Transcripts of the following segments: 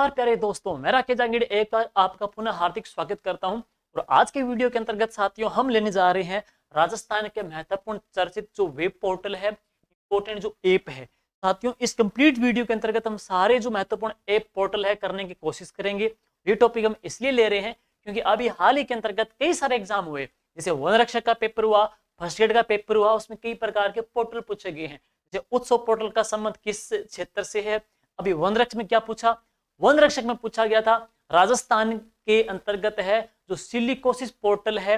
प्यारे दोस्तों, मैं राकेश जांगिड़ एक बार आपका पुनः हार्दिक स्वागत करता हूं। और आज के वीडियो के अंतर्गत साथियों हम लेने जा रहे हैं राजस्थान के महत्वपूर्ण चर्चित जो वेब पोर्टल है, इंपोर्टेंट जो ऐप है। साथियों, इस कंप्लीट वीडियो के अंतर्गत हम सारे जो महत्वपूर्ण ऐप पोर्टल है करने की कोशिश करेंगे। ये टॉपिक हम इसलिए ले रहे हैं क्योंकि अभी हाल ही के अंतर्गत कई सारे एग्जाम हुए, जैसे वन रक्षक का पेपर हुआ, फर्स्ट एड का पेपर हुआ, उसमें कई प्रकार के पोर्टल पूछे गए हैं। जैसे उत्सव पोर्टल का संबंध किस क्षेत्र से है, अभी वन रक्षक में क्या पूछा, वन रक्षक में पूछा गया था राजस्थान के अंतर्गत है जो सिलिकोसिस पोर्टल है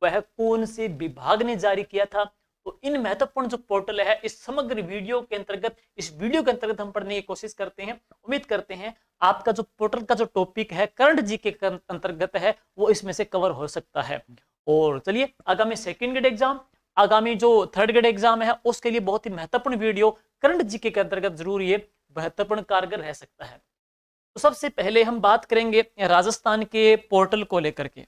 वह कौन से विभाग ने जारी किया था। तो इन महत्वपूर्ण जो पोर्टल है इस समग्र वीडियो के अंतर्गत हम पढ़ने की कोशिश करते हैं। उम्मीद करते हैं आपका जो पोर्टल का जो टॉपिक है करंट जीके के अंतर्गत है वो इसमें से कवर हो सकता है। और चलिए, आगामी सेकंड ग्रेड एग्जाम, आगामी जो थर्ड ग्रेड एग्जाम है उसके लिए बहुत ही महत्वपूर्ण वीडियो करंट जीके के अंतर्गत जरूर ये महत्वपूर्ण कारगर रह सकता है। तो सबसे पहले हम बात करेंगे राजस्थान के पोर्टल को लेकर के।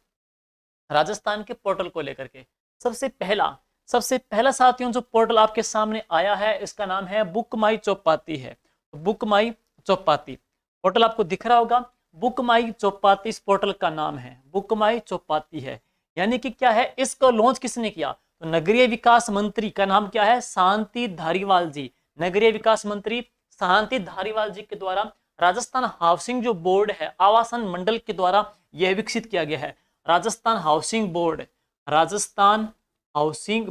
राजस्थान के पोर्टल को लेकर के सबसे पहला साथियों जो पोर्टल आपके सामने आया है इसका नाम है बुक माई चौपाती है। तो बुक माई चौपाती पोर्टल आपको दिख रहा होगा। बुक माई चौपाती इस पोर्टल का नाम है, बुक माई चौपाती है। यानी कि क्या है, इसको लॉन्च किसने किया? तो नगरीय विकास मंत्री का नाम क्या है? शांति धारीवाल जी। नगरीय विकास मंत्री शांति धारीवाल जी के द्वारा राजस्थान हाउसिंग जो बोर्ड है, आवासन मंडल के द्वारा यह विकसित किया गया है। Rajasthan housing board, Rajasthan housing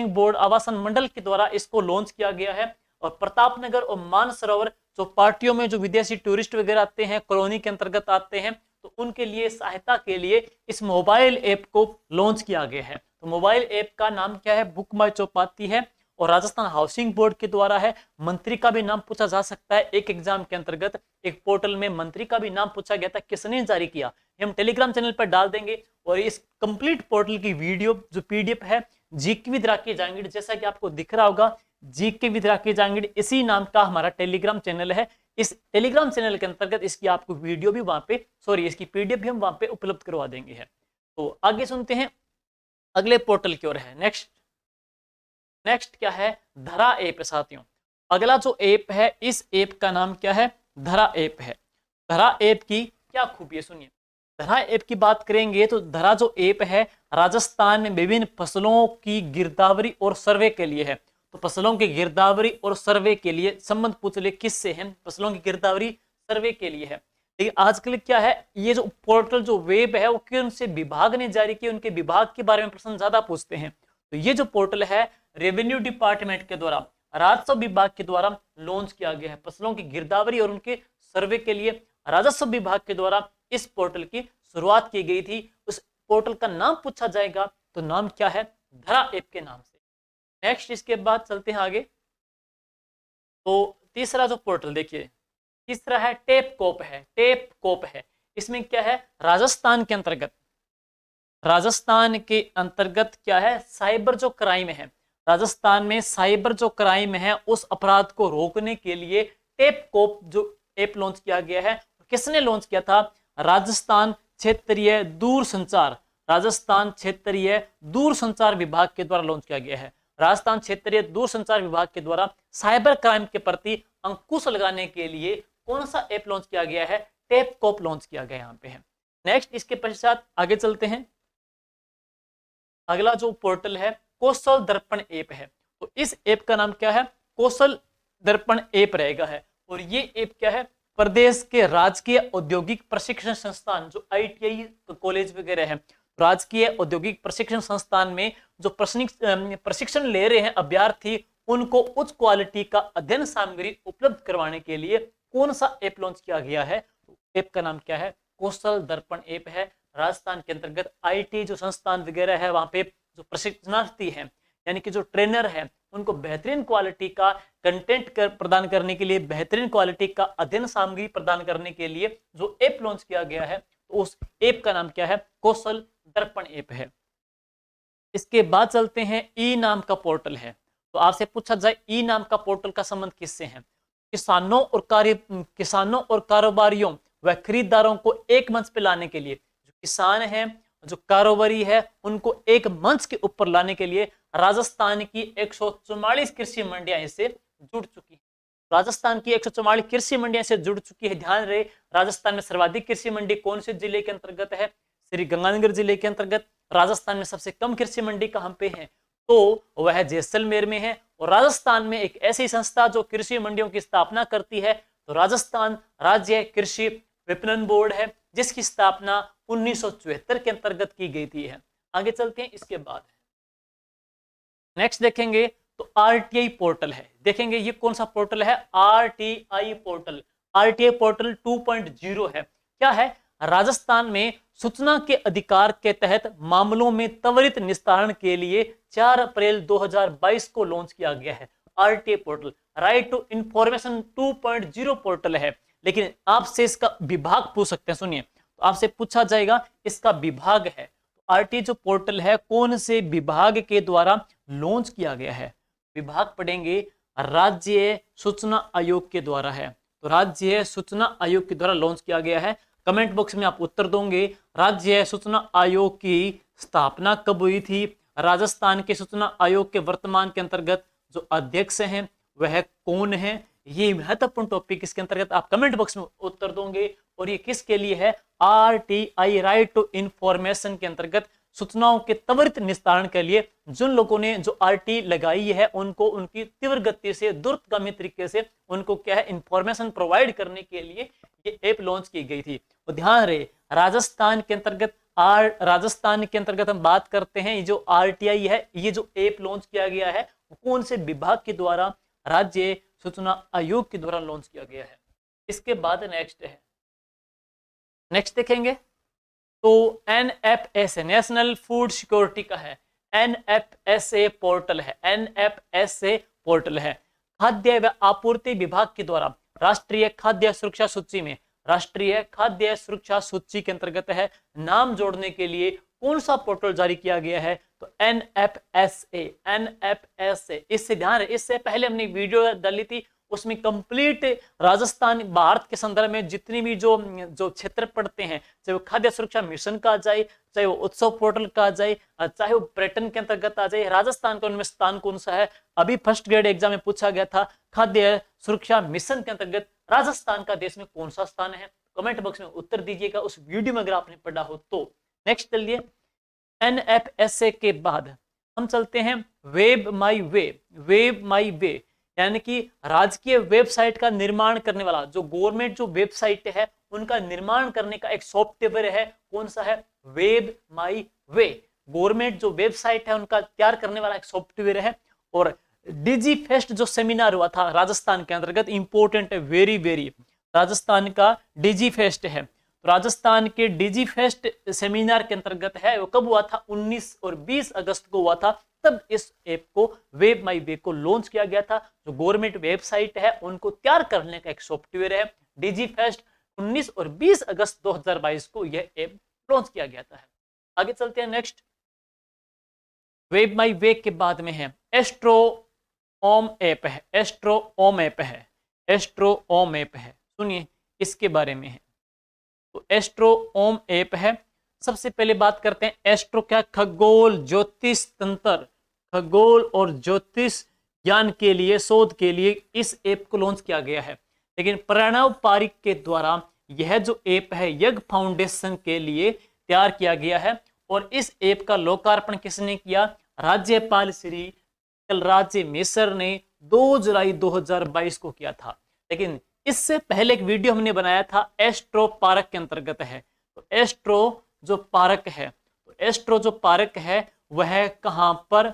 board आवासन मंडल के द्वारा इसको लॉन्च किया गया है। और प्रतापनगर और मानसरोवर चौपाटियों में जो विदेशी टूरिस्ट वगैरह आते हैं, कॉलोनी के अंतर्गत आते हैं, तो उनके लिए सहायता के लिए इस मोबाइल ऐप को लॉन्च किया गया है। तो मोबाइल ऐप का नाम क्या है? बुक माई चौपाती है। और राजस्थान हाउसिंग बोर्ड के द्वारा है। मंत्री का भी नाम पूछा जा सकता है। एक एग्जाम के अंतर्गत एक पोर्टल में मंत्री का भी नाम पूछा गया था, किसने जारी किया, हम टेलीग्राम चैनल पर डाल देंगे। और इस कंप्लीट पोर्टल की वीडियो जो पीडीएफ है जीके विद राकेश जांगिड़, जैसा कि आपको दिख रहा होगा जीके विद राकेश जांगिड़ इसी नाम का हमारा टेलीग्राम चैनल है। इस टेलीग्राम चैनल के अंतर्गत इसकी आपको वीडियो भी वहां पे इसकी पीडीएफ भी हम वहां पे उपलब्ध करवा देंगे है। तो आगे सुनते हैं अगले पोर्टल की ओर है। नेक्स्ट क्या है? धरा ऐप है साथियों। अगला जो ऐप है इस ऐप का नाम क्या है? धरा ऐप है। धरा ऐप की क्या खूबी है सुनिए। धरा ऐप की बात करेंगे तो धरा जो ऐप है राजस्थान में विभिन्न फसलों की गिरदावरी और सर्वे के लिए है। तो फसलों की गिरदावरी और सर्वे के लिए संबंध पूछ ले किससे है? फसलों की गिरदावरी सर्वे के लिए है। लेकिन आजकल क्या है, ये जो पोर्टल जो वेब है वो कौन से विभाग ने जारी किया, उनके विभाग के बारे में प्रश्न ज्यादा पूछते हैं। तो ये जो पोर्टल है रेवेन्यू डिपार्टमेंट के द्वारा, राजस्व विभाग के द्वारा लॉन्च किया गया है। फसलों की गिरदावरी और उनके सर्वे के लिए राजस्व विभाग के द्वारा इस पोर्टल की शुरुआत की गई थी। उस पोर्टल का नाम पूछा जाएगा तो नाम क्या है? धरा ऐप के नाम से। नेक्स्ट इसके बाद चलते हैं आगे। तो तीसरा जो पोर्टल देखिए, तीसरा है टेपकोप है। इसमें क्या है? राजस्थान के अंतर्गत क्या है? साइबर जो क्राइम है, राजस्थान में साइबर जो क्राइम है उस अपराध को रोकने के लिए टेपकोप जो ऐप लॉन्च किया गया है। किसने लॉन्च किया था? राजस्थान क्षेत्रीय दूरसंचार विभाग के द्वारा लॉन्च किया गया है। राजस्थान क्षेत्रीय दूरसंचार विभाग के द्वारा साइबर क्राइम के प्रति अंकुश लगाने के लिए कौन सा ऐप लॉन्च किया गया है? टेपकोप लॉन्च किया गया यहाँ पे है। नेक्स्ट इसके पश्चात आगे चलते हैं। अगला जो पोर्टल है कौशल दर्पण ऐप है। तो इस ऐप का नाम क्या है? कौशल दर्पण ऐप रहेगा है। और ये ऐप क्या है? प्रदेश के राजकीय औद्योगिक प्रशिक्षण संस्थान जो आईटीआई कॉलेज वगैरह है, राजकीय औद्योगिक प्रशिक्षण संस्थान में जो प्रशिक्षण ले रहे हैं अभ्यर्थी, उनको उच्च क्वालिटी का अध्ययन सामग्री उपलब्ध करवाने के लिए कौन सा ऐप लॉन्च किया गया है? ऐप का नाम क्या है? कौशल दर्पण ऐप है। राजस्थान के अंतर्गत आईटी जो संस्थान वगैरह है वहां पे जो प्रशिक्षणार्थी हैं यानी कि जो ट्रेनर है उनको बेहतरीन क्वालिटी का कंटेंट प्रदान करने के लिए, बेहतरीन क्वालिटी का अध्ययन सामग्री प्रदान करने के लिए जो ऐप लॉन्च किया गया है, तो उस ऐप का नाम क्या है? कौशल दर्पण ऐप है। इसके बाद चलते हैं ई नाम का पोर्टल है। तो आपसे पूछा जाए ई नाम का पोर्टल का संबंध किससे है? किसानों और कारोबारियों व खरीदारों को एक मंच पे लाने के लिए, जो किसान है, जो कारोबारी है, उनको एक मंच के ऊपर लाने के लिए राजस्थान की 144 कृषि मंडियां इससे जुड़ चुकी हैं। राजस्थान की 144 कृषि मंडियां से जुड़ चुकी है। ध्यान रहे, राजस्थान में सर्वाधिक कृषि मंडी कौन से जिले के अंतर्गत है? श्री गंगानगर जिले के अंतर्गत। राजस्थान में सबसे कम कृषि मंडी कहां पे है? तो वह जैसलमेर में है। और राजस्थान में एक ऐसी संस्था जो कृषि मंडियों की स्थापना करती है तो राजस्थान राज्य कृषि विपणन बोर्ड है, जिसकी स्थापना 1974 के अंतर्गत की गई थी। आगे चलते हैं। इसके बाद नेक्स्ट देखेंगे तो आरटीआई पोर्टल है। देखेंगे ये कौन सा पोर्टल है? RTI portal. आरटीआई पोर्टल 2.0 है। क्या है? राजस्थान में सूचना के अधिकार के तहत मामलों में त्वरित निस्तारण के लिए 4 अप्रैल 2022 को लॉन्च किया गया है। RTI portal right to information 2.0 portal है। लेकिन आपसे इसका विभाग पूछ सकते हैं। सुनिए, तो आपसे पूछा जाएगा इसका विभाग है। आरटीआई जो पोर्टल है कौन से विभाग के द्वारा लॉन्च किया गया है? विभाग पढ़ेंगे राज्य सूचना आयोग के द्वारा है। तो राज्य सूचना आयोग के द्वारा लॉन्च किया गया है। कमेंट बॉक्स में आप उत्तर दोगे राज्य सूचना आयोग की स्थापना कब हुई थी? राजस्थान के सूचना आयोग के वर्तमान के अंतर्गत जो अध्यक्ष हैं वह कौन है? ये महत्वपूर्ण टॉपिक इसके अंतर्गत आप कमेंट बॉक्स में उत्तर दोगे। और ये किसके लिए है? आरटीआई राइट टू इंफॉर्मेशन के अंतर्गत सूचनाओं के त्वरित निस्तारण के लिए जिन लोगों ने जो आरटी लगाई है उनको उनकी तीव्र गति से द्रुतगामी तरीके से उनको क्या है इंफॉर्मेशन प्रोवाइड करने के लिए ये ऐप लॉन्च की गई थी। तो ध्यान रहे राजस्थान के अंतर्गत हम बात करते हैं। ये जो आरटीआई है, ये जो ऐप लॉन्च किया गया है वो कौन से विभाग के द्वारा? राज्य सूचना आयोग के द्वारा लॉन्च किया गया है। इसके बाद नेक्स्ट देखेंगे तो एनएफएसए नेशनल फूड सिक्योरिटी का है। एनएफएसए पोर्टल है। एनएफएसए पोर्टल है खाद्य व आपूर्ति विभाग के द्वारा राष्ट्रीय खाद्य सुरक्षा सूची में, राष्ट्रीय खाद्य सुरक्षा सूची के अंतर्गत है नाम जोड़ने के लिए कौन सा पोर्टल जारी किया गया है? तो एनएफएसए। एनएफएसए इससे ध्यान है, इससे पहले हमने वीडियो डाली थी उसमें कंप्लीट राजस्थान भारत के संदर्भ में जितनी भी जो क्षेत्र पड़ते हैं, चाहे वो खाद्य सुरक्षा मिशन का आ जाए, चाहे वो उत्सव पोर्टल का आ जाए, चाहे वो पर्यटन के अंतर्गत आ जाए, राजस्थान का उनमें स्थान कौन सा है? अभी फर्स्ट ग्रेड एग्जाम में पूछा गया था खाद्य सुरक्षा मिशन के अंतर्गत राजस्थान का देश में कौन सा स्थान है? कमेंट बॉक्स में उत्तर दीजिएगा उस वीडियो में अगर आपने पढ़ा हो तो। नेक्स्ट चलिए, एनएफएसए के बाद हम चलते हैं वेब माई वे। वेब माई वे यानी कि राजकीय वेबसाइट का निर्माण करने वाला, जो गवर्नमेंट जो वेबसाइट है उनका निर्माण करने का एक सॉफ्टवेयर है। कौन सा है? वेब माई वे। गवर्नमेंट जो वेबसाइट है उनका तैयार करने वाला एक सॉफ्टवेयर है। और डिजी फेस्ट जो सेमिनार हुआ था राजस्थान के अंतर्गत, इंपोर्टेंट है, वेरी वेरी, राजस्थान का डिजी फेस्ट है। तो राजस्थान के डिजी फेस्ट सेमिनार के अंतर्गत है, वो कब हुआ था? 19 और 20 अगस्त को हुआ था। तब इस ऐप को वेब माई वे को लॉन्च किया गया था। जो गवर्नमेंट वेबसाइट है उनको तैयार करने का एक सॉफ्टवेयर है डिजी फेस्ट। 19 और 20 अगस्त 2022 को यह ऐप लॉन्च किया गया था। आगे चलते हैं। नेक्स्ट वेब माई वे के बाद में है एस्ट्रो ओम ऐप है। एस्ट्रो ओम ऐप है। एस्ट्रो ओम ऐप है, सुनिए इसके बारे में है। तो एस्ट्रो ओम ऐप है। सबसे पहले बात करते हैं एस्ट्रो क्या? खगोल ज्योतिष तंत्र, खगोल और ज्योतिष ज्ञान के लिए शोध के लिए इस ऐप को लॉन्च किया गया है। लेकिन प्रणव पारिक के द्वारा यह जो ऐप है यज्ञ फाउंडेशन के लिए तैयार किया गया है। और इस ऐप का लोकार्पण किसने किया? राज्यपाल श्री कलराज मिश्र ने 2 जुलाई 2022 को किया था। लेकिन इससे पहले एक वीडियो हमने बनाया था एस्ट्रो पार्क के अंतर्गत है। तो एस्ट्रो जो पार्क है, तो एस्ट्रो जो पार्क है वह कहां पर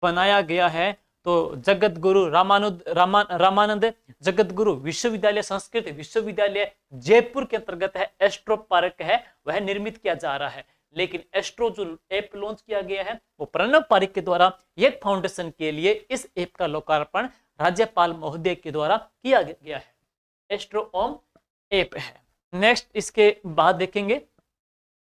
बनाया गया है? तो जगत गुरु रामानंद जगत गुरु विश्वविद्यालय, संस्कृत विश्वविद्यालय जयपुर के अंतर्गत है एस्ट्रो पार्क है, वह निर्मित किया जा रहा है। लेकिन एस्ट्रो जो ऐप लॉन्च किया गया है वो प्रणव पारिक के द्वारा यज्ञ फाउंडेशन के लिए इस ऐप का लोकार्पण राज्यपाल महोदय के द्वारा किया गया है। एस्ट्रो ओम ऐप है। नेक्स्ट इसके बाद देखेंगे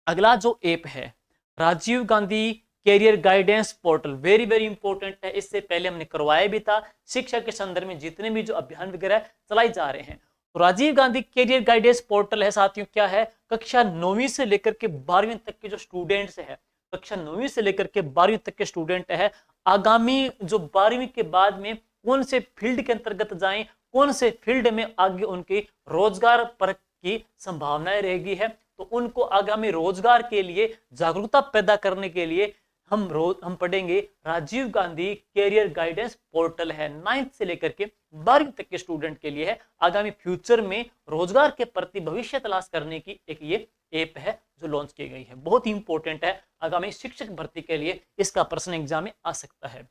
अगला जो ऐप है Rajiv Gandhi career guidance portal, very very important है। इससे पहले हमने करवाया भी था। शिक्षा के संदर्भ में जितने भी जो अभियान वगैरह चलाए जा रहे हैं, तो Rajiv Gandhi career guidance portal है साथियों। क्या है? कक्षा 9वीं से लेकर के 12वीं तक के जो स्टूडेंट्स है, कक्षा 9वीं से लेकर के 12वीं तक के स्टूडेंट है, आगामी जो 12वीं के बाद में कौन से फील्ड के अंतर्गत जाएं, कौन से फील्ड में आगे उनकी रोजगार पर की संभावनाएं रहेगी है, तो उनको आगामी रोजगार के लिए जागरूकता पैदा करने के लिए हम पढ़ेंगे Rajiv Gandhi career guidance portal है। 9th से लेकर के 12वीं तक के स्टूडेंट के लिए है। आगामी फ्यूचर में रोजगार के प्रति भविष्य तलाश करने की एक ये ऐप है जो लॉन्च की गई है, बहुत ही इंपॉर्टेंट है। आगामी शिक्षक भर्ती के लिए इसका प्रश्न एग्जाम में आ सकता है।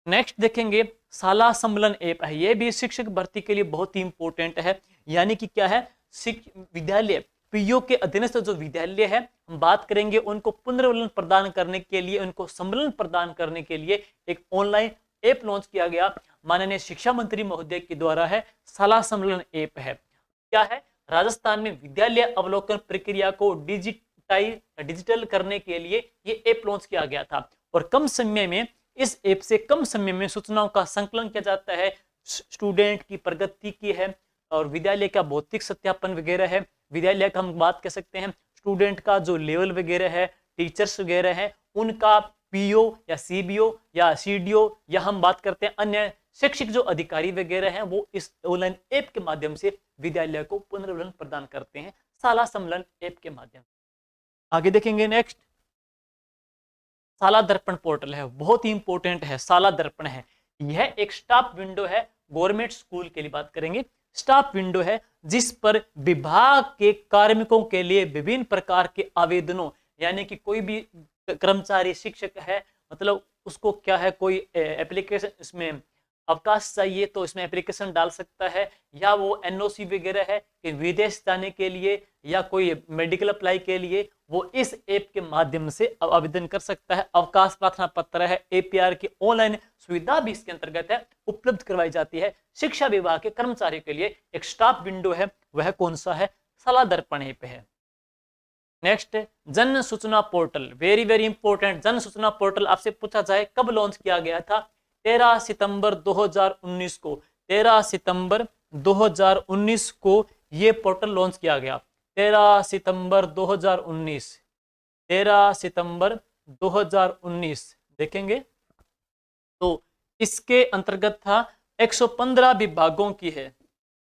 नेक्स्ट देखेंगे शाला सम्मेलन ऐप है, ये भी शिक्षक भर्ती के लिए बहुत ही इंपॉर्टेंट है। यानी कि क्या है, विद्यालय पीओ के अधीनस्थ जो विद्यालय है, हम बात करेंगे उनको पुनर्वलन प्रदान करने के लिए, उनको सम्मेलन प्रदान करने के लिए एक ऑनलाइन ऐप लॉन्च किया गया माननीय शिक्षा मंत्री महोदय के द्वारा है। शाला सम्मेलन ऐप है, क्या है, राजस्थान में विद्यालय अवलोकन प्रक्रिया को डिजिटल करने के लिए ये ऐप लॉन्च किया गया था। और कम समय में इस ऐप से कम समय में सूचनाओं का संकलन किया जाता है, स्टूडेंट की प्रगति की है और विद्यालय का भौतिक सत्यापन वगैरह है। विद्यालय का हम बात कर सकते हैं, स्टूडेंट का जो लेवल वगैरह है, टीचर्स वगैरह है, उनका पीओ या सीबीओ या सीडीओ, या हम बात करते हैं अन्य शैक्षिक जो अधिकारी वगैरह हैं, वो इस ऑनलाइन ऐप के माध्यम से विद्यालय को पुनर्वलन प्रदान करते हैं, शाला सम्मेलन ऐप के माध्यम से। आगे देखेंगे नेक्स्ट शाला दर्पण पोर्टल है, बहुत ही इंपॉर्टेंट है। शाला दर्पण है, यह एक स्टाफ विंडो है, गवर्नमेंट स्कूल के लिए बात करेंगे। स्टाफ विंडो है जिस पर विभाग के कार्मिकों के लिए विभिन्न प्रकार के आवेदनों, यानी कि कोई भी कर्मचारी शिक्षक है, मतलब उसको क्या है, कोई एप्लीकेशन इसमें अवकाश चाहिए तो इसमें एप्लीकेशन डाल सकता है, या वो एनओसी वगैरह है कि विदेश जाने के लिए या कोई मेडिकल अप्लाई के लिए, वो इस ऐप के माध्यम से आवेदन कर सकता है। अवकाश प्रार्थना पत्र है, एपीआर की ऑनलाइन सुविधा भी इसके अंतर्गत है, उपलब्ध करवाई जाती है। शिक्षा विभाग के कर्मचारियों के लिए एक स्टाफ विंडो है, वह कौन सा है, शाला दर्पण ऐप है। नेक्स्ट जन सूचना पोर्टल, वेरी वेरी इंपॉर्टेंट। जन सूचना पोर्टल आपसे पूछा जाए कब लॉन्च किया गया था, 13 सितंबर 2019 को, 13 सितंबर 2019 को ये पोर्टल लॉन्च किया गया। 13 सितंबर 2019, 13 सितंबर 2019 देखेंगे तो इसके अंतर्गत था 115 विभागों की है,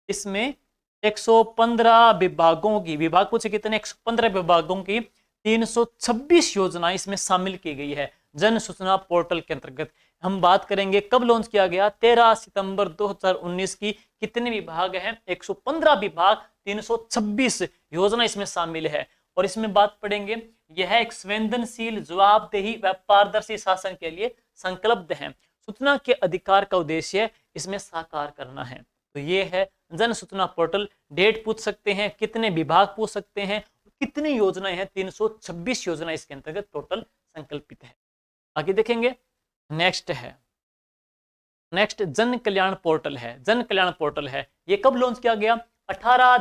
इसमें 115 विभागों की, विभाग पूछे कितने, 115 विभागों की 326 योजनाएं इसमें शामिल की गई है जन सूचना पोर्टल के अंतर्गत। हम बात करेंगे कब लॉन्च किया गया, 13 सितंबर 2019 की। कितने विभाग हैं, 115 विभाग, 326 योजना इसमें शामिल है। और इसमें बात पढ़ेंगे, यह एक संवेदनशील, जवाबदेही व पारदर्शी शासन के लिए संकल्प है। सूचना के अधिकार का उद्देश्य इसमें साकार करना है। तो ये है जन सूचना पोर्टल। डेट पूछ सकते हैं, कितने विभाग पूछ सकते हैं, कितनी योजनाएं हैं, 326 योजना इसके अंतर्गत टोटल संकल्पित है। आगे देखेंगे नेक्स्ट है, नेक्स्ट जन कल्याण पोर्टल है। जन कल्याण पोर्टल है, ये कब लॉन्च किया गया, 18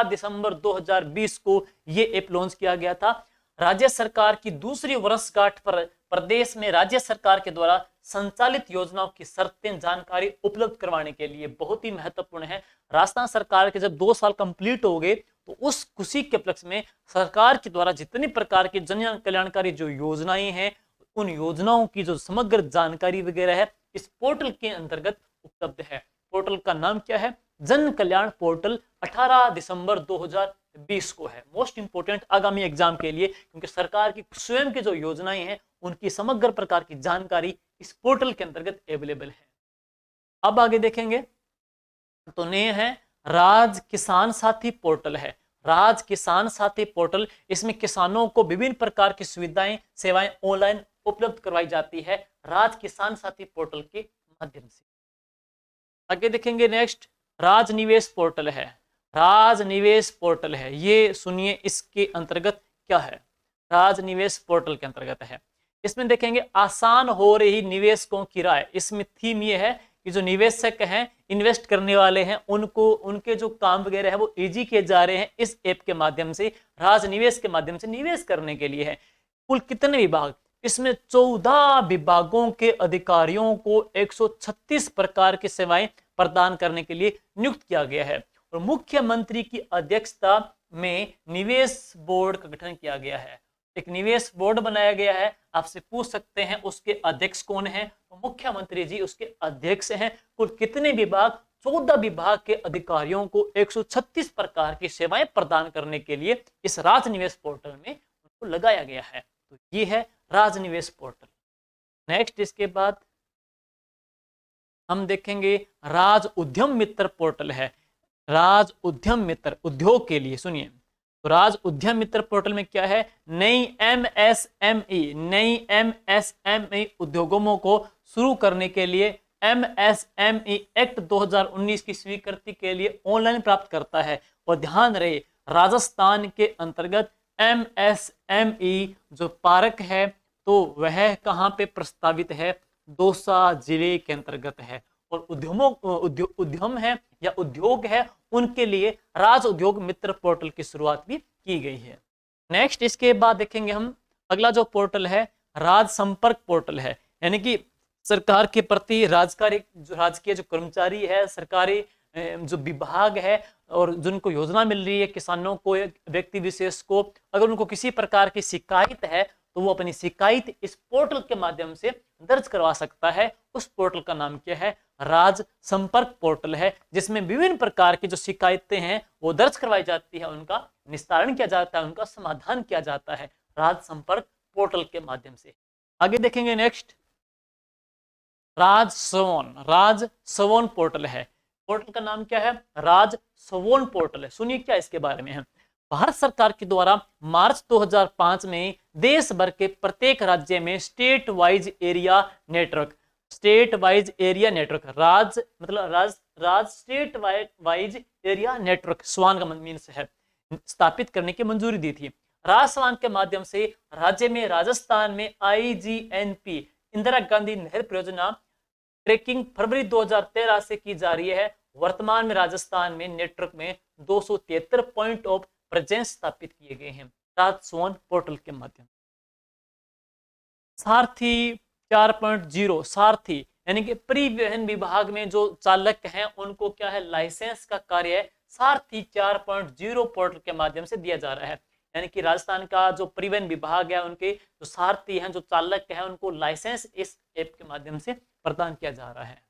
दिसंबर 2020 को ये ऐप लॉन्च किया गया था। राज्य सरकार की दूसरी वर्षगांठ पर प्रदेश में राज्य सरकार के द्वारा संचालित योजनाओं की शर्तें जानकारी उपलब्ध करवाने के लिए बहुत ही महत्वपूर्ण है। राजस्थान सरकार के जब 2 साल कंप्लीट हो गए तो उस खुशी के उपलक्ष्य में सरकार के द्वारा जितनी प्रकार की जन कल्याणकारी जो योजनाएं हैं, उन योजनाओं की जो समग्र जानकारी वगैरह है इस पोर्टल के अंतर्गत उपलब्ध है। पोर्टल का नाम क्या है, जन कल्याण पोर्टल। 18 दिसंबर 2020 को है। मोस्ट इंपोर्टेंट आगामी एग्जाम के लिए, क्योंकि सरकार की स्वयं की जो योजनाएं हैं उनकी समग्र प्रकार की जानकारी इस पोर्टल के अंतर्गत अवेलेबल है। अब आगे देखेंगे तो नए है राज किसान साथी पोर्टल है। राज किसान साथी पोर्टल, इसमें किसानों को विभिन्न प्रकार की सुविधाएं सेवाएं ऑनलाइन उपलब्ध करवाई जाती है राज किसान साथी पोर्टल के माध्यम से। आगे देखेंगे नेक्स्ट राज निवेश पोर्टल है। राज निवेश पोर्टल है, ये सुनिए इसके अंतर्गत क्या है। राज निवेश पोर्टल के अंतर्गत है, इसमें देखेंगे आसान हो रही निवेशकों की राय। इसमें थीम ये है कि जो निवेशक हैं, इन्वेस्ट करने वाले हैं, उनको उनके जो काम वगैरह है वो इजी किए जा रहे हैं इस ऐप के माध्यम से, राज निवेश के माध्यम से निवेश करने के लिए है। कुल कितने विभाग, इसमें 14 विभागों के अधिकारियों को 136 प्रकार की सेवाएं प्रदान करने के लिए नियुक्त किया गया है। और मुख्यमंत्री की अध्यक्षता में निवेश बोर्ड का गठन किया गया है। एक निवेश बोर्ड बनाया गया है। आपसे पूछ सकते हैं उसके अध्यक्ष कौन है, तो मुख्यमंत्री जी उसके अध्यक्ष हैं। कुल कितने विभाग, 14 विभाग के अधिकारियों को 136 प्रकार की सेवाएं प्रदान करने के लिए इस राज निवेश पोर्टल में उनको लगाया गया है। तो ये है राज निवेश पोर्टल। नेक्स्ट इसके बाद हम देखेंगे राज उद्यम मित्र पोर्टल है। राज उद्यम मित्र उद्योग के लिए, सुनिए, तो राज उद्यम मित्र पोर्टल में क्या है, नई एमएसएमई उद्योगों को शुरू करने के लिए एमएसएमई एक्ट 2019 की स्वीकृति के लिए ऑनलाइन प्राप्त करता है। और ध्यान रहे, राजस्थान के अंतर्गत एमएसएमई जो पार्क है तो वह कहां पे प्रस्तावित है, दौसा जिले के अंतर्गत है। और उद्यम है या उद्योग है, उनके लिए राज उद्योग मित्र पोर्टल की शुरुआत भी की गई है। नेक्स्ट इसके बाद देखेंगे हम अगला जो पोर्टल है राज संपर्क पोर्टल है। यानी कि सरकार के प्रति राजकीय जो कर्मचारी है, सरकारी जो विभाग है और जिनको योजना मिल रही है, किसानों को, व्यक्ति विशेष को, अगर उनको किसी प्रकार की शिकायत है तो वो अपनी शिकायत इस पोर्टल के माध्यम से दर्ज करवा सकता है। उस पोर्टल का नाम क्या है, राज संपर्क पोर्टल है, जिसमें विभिन्न प्रकार की जो शिकायतें हैं वो दर्ज करवाई जाती है, उनका निस्तारण किया जाता है, उनका समाधान किया जाता है राज संपर्क पोर्टल के माध्यम से। आगे देखेंगे नेक्स्ट राज सवोन पोर्टल है। पोर्टल का नाम क्या है, राज सवोन पोर्टल है। सुनिए क्या इसके बारे में है। भारत सरकार के द्वारा मार्च 2005 में देश भर के प्रत्येक राज्य में state wise area network state wise area network स्वान का मीन्स है, स्थापित करने की मंजूरी दी थी। राजस्वान के माध्यम से राज्य में राजस्थान में IGNP इंदिरा गांधी नहर परियोजना ट्रैकिंग फरवरी 2013 से की जा रही है। वर्तमान में राजस्थान में नेटवर्क में 273 पॉइंट ऑफ प्रेजेंस स्थापित किए गए हैं राजस्वान पोर्टल के माध्यम। सारथी 4.0 सारथी यानी कि परिवहन विभाग में जो चालक हैं उनको क्या है, लाइसेंस का कार्य सारथी 4.0 पोर्टल के माध्यम से दिया जा रहा है। यानी कि राजस्थान का जो परिवहन विभाग है, उनके जो सारथी हैं, जो चालक हैं, उनको लाइसेंस इस ऐप के माध्यम से प्रदान किया जा रहा है।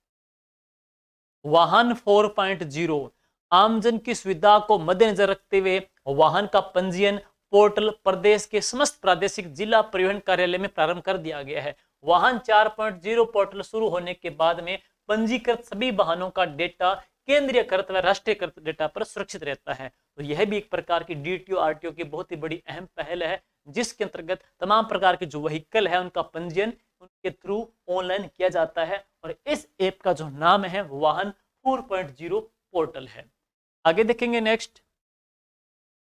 वाहन 4.0 आमजन की सुविधा को मद्देनजर रखते हुए वाहन का पंजीयन पोर्टल प्रदेश के समस्त प्रादेशिक जिला परिवहन कार्यालय में प्रारंभ कर दिया गया है। वाहन 4.0 पोर्टल शुरू होने के बाद में पंजीकृत सभी वाहनों का डेटा केंद्रीयकृत व राष्ट्रीयकृत डेटा पर सुरक्षित रहता है। तो यह भी एक प्रकार की DTO RTO की बहुत ही बड़ी अहम पहल है, जिसके अंतर्गत तमाम प्रकार के जो व्हीकल है उनका पंजीयन उनके थ्रू ऑनलाइन किया जाता है। और इस ऐप का जो नाम है वाहन 4.0 पोर्टल है। आगे देखेंगे नेक्स्ट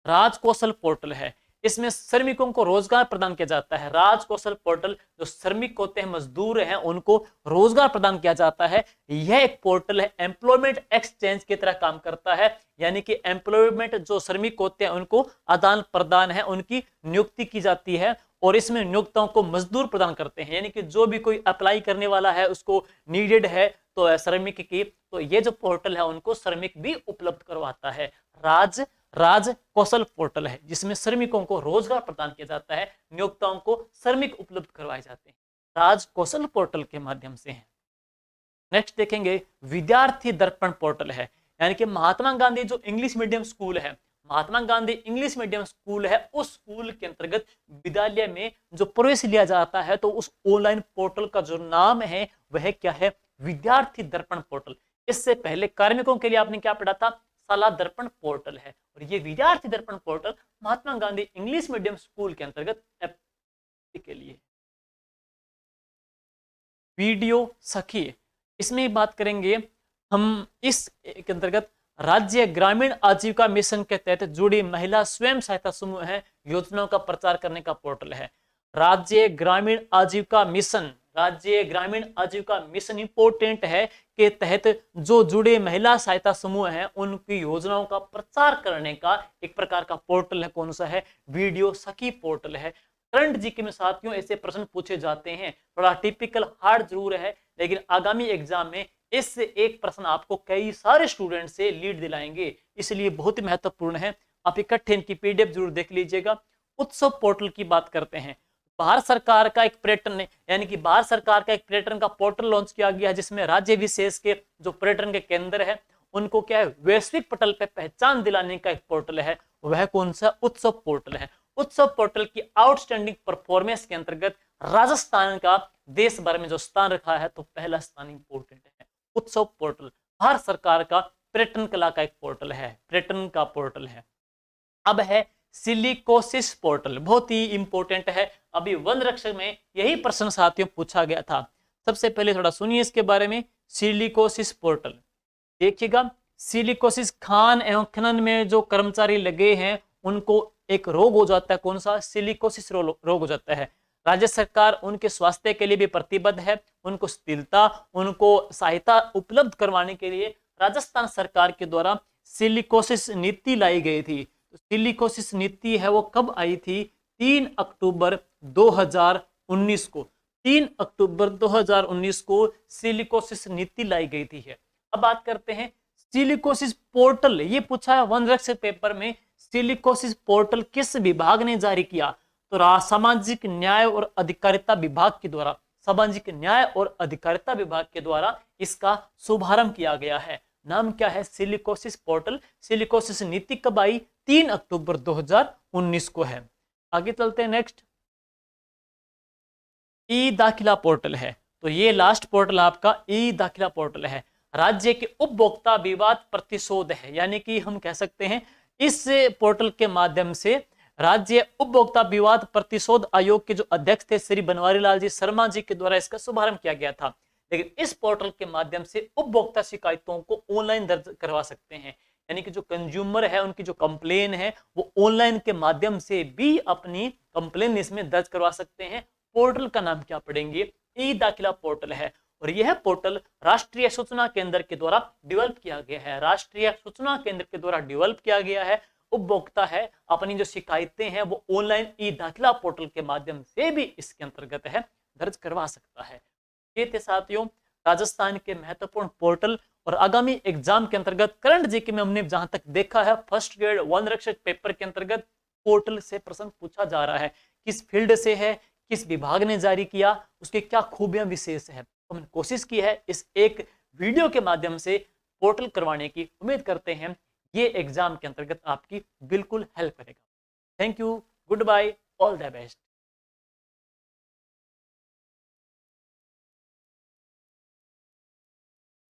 राज कौशल पोर्टल है। इसमें श्रमिकों को रोजगार प्रदान किया जाता है। राज कौशल पोर्टल जो श्रमिक होते हैं, मजदूर हैं, उनको रोजगार प्रदान किया जाता है। यह एक पोर्टल है, एम्प्लॉयमेंट एक्सचेंज की तरह काम करता है। यानी कि एम्प्लॉयमेंट जो श्रमिक होते हैं उनको आदान प्रदान है, उनकी नियुक्ति की जाती है और इसमें नियोक्ताओं को मजदूर प्रदान करते हैं। यानी कि जो भी कोई अप्लाई करने वाला है, उसको नीडेड है तो श्रमिक की, तो ये जो पोर्टल है उनको श्रमिक भी उपलब्ध करवाता है। राज कौशल पोर्टल है, जिसमें श्रमिकों को रोजगार प्रदान किया जाता है, नियोक्ताओं को श्रमिक उपलब्ध करवाए जाते हैं राज कौशल पोर्टल के माध्यम से है। नेक्स्ट देखेंगे विद्यार्थी दर्पण पोर्टल है। यानी कि महात्मा गांधी जो इंग्लिश मीडियम स्कूल है, Mahatma Gandhi English medium school है, उस स्कूल के अंतर्गत विद्यालय में जो प्रवेश लिया जाता है तो उस ऑनलाइन पोर्टल का जो नाम है वह क्या है, विद्यार्थी दर्पण पोर्टल। इससे पहले कार्मिकों के लिए आपने क्या पढ़ा था, शाला दर्पण पोर्टल है। और ये विद्यार्थी दर्पण portal Mahatma Gandhi English medium school के अंतर्गत के लिए। वीडियो सखी, इसमें बात करेंगे हम इस के अंतर्गत राज्य ग्रामीण आजीविका मिशन के तहत जुड़ी महिला स्वयं सहायता समूह है, योजनाओं का प्रचार करने का पोर्टल है। राज्य ग्रामीण आजीविका मिशन इंपोर्टेंट है के तहत जो जुड़े महिला सहायता समूह हैं उनकी योजनाओं का प्रचार करने का एक प्रकार का पोर्टल है। कौन सा है, वीडियो सखी पोर्टल है। करंट जीके में साथियों ऐसे प्रश्न पूछे जाते हैं, थोड़ा टिपिकल हार्ड जरूर है, लेकिन आगामी एग्जाम में इससे एक प्रश्न आपको कई सारे स्टूडेंट से लीड दिलाएंगे, इसलिए बहुत ही महत्वपूर्ण है। आप इकट्ठे इनकी PDF जरूर देख लीजिएगा। उत्सव पोर्टल की बात करते हैं। भारत सरकार का एक पर्यटन यानी कि भारत सरकार का एक पर्यटन का पोर्टल लॉन्च किया गया है, जिसमें राज्य विशेष के जो पर्यटन के केंद्र है उनको क्या है वैश्विक पटल पे पहचान दिलाने का एक पोर्टल है। वह कौन सा उत्सव पोर्टल है। उत्सव पोर्टल की आउटस्टैंडिंग परफॉर्मेंस के अंतर्गत राजस्थान का देश भर में जो स्थान रखा है तो पहला स्थान इंपोर्टेंट है। उत्सव पोर्टल भारत सरकार का पर्यटन कला का एक पोर्टल है, पर्यटन का पोर्टल है। अब है सिलिकोसिस पोर्टल, बहुत ही इंपॉर्टेंट है। अभी वन रक्षक में यही प्रश्न साथियों पूछा गया था। सबसे पहले थोड़ा सुनिए इसके बारे में। सिलिकोसिस पोर्टल देखिएगा, सिलिकोसिस खान एवं खनन में जो कर्मचारी लगे हैं उनको एक रोग हो जाता है, कौन सा, सिलिकोसिस रोग हो जाता है। राज्य सरकार उनके स्वास्थ्य के लिए भी प्रतिबद्ध है। उनको स्थिरता, उनको सहायता उपलब्ध करवाने के लिए राजस्थान सरकार के द्वारा सिलिकोसिस नीति लाई गई थी। तो सिलिकोसिस नीति है वो कब आई थी, 3 अक्टूबर 2019 को। 3 अक्टूबर 2019 को सिलिकोसिस नीति लाई गई थी है। अब बात करते हैं सिलिकोसिस पोर्टल, ये पूछा है वन रक्षक पेपर में, सिलिकोसिस पोर्टल किस विभाग ने जारी किया। तो सामाजिक न्याय और अधिकारिता विभाग के द्वारा, सामाजिक न्याय और अधिकारिता विभाग के द्वारा इसका शुभारंभ किया गया है। नाम क्या है, सिलिकोसिस पोर्टल। सिलिकोसिस नीति कब आई, 3 अक्टूबर 2019 को है। आगे चलते हैं नेक्स्ट, ई दाखिला पोर्टल है। तो ये लास्ट पोर्टल आपका ई दाखिला पोर्टल है। राज्य के उपभोक्ता विवाद प्रतिशोध है, यानी कि हम कह सकते हैं इस पोर्टल के माध्यम से राज्य उपभोक्ता विवाद प्रतिशोध आयोग के जो अध्यक्ष थे श्री बनवारी लाल जी शर्मा जी के द्वारा इसका शुभारंभ किया गया था। लेकिन इस पोर्टल के माध्यम से उपभोक्ता शिकायतों को ऑनलाइन दर्ज करवा सकते हैं, यानी कि जो कंज्यूमर है उनकी जो कंप्लेन है वो ऑनलाइन के माध्यम से भी अपनी कंप्लेन इसमें दर्ज करवा सकते हैं। पोर्टल का नाम क्या पढ़ेंगे, ई दाखिला पोर्टल है। और यह पोर्टल राष्ट्रीय सूचना केंद्र के द्वारा डेवलप किया गया है, राष्ट्रीय सूचना केंद्र के द्वारा डेवलप किया गया है। उपभोक्ता है अपनी जो शिकायतें हैं वो ऑनलाइन ई दाखिला पोर्टल के माध्यम से भी इसके अंतर्गत है दर्ज करवा सकता है। ये थे साथियों राजस्थान के महत्वपूर्ण पोर्टल। और आगामी एग्जाम के अंतर्गत करंट जीके में हमने जहां तक देखा है फर्स्ट ग्रेड वन रक्षक पेपर के अंतर्गत पोर्टल से प्रश्न पूछा जा रहा है, किस फील्ड से है, किस विभाग ने जारी किया, उसके क्या खूबियां विशेष है। तो हमने कोशिश की है इस एक वीडियो के माध्यम से पोर्टल करवाने की। उम्मीद करते हैं ये एग्जाम के अंतर्गत आपकी बिल्कुल हेल्प करेगा। Thank you, good bye, all the best.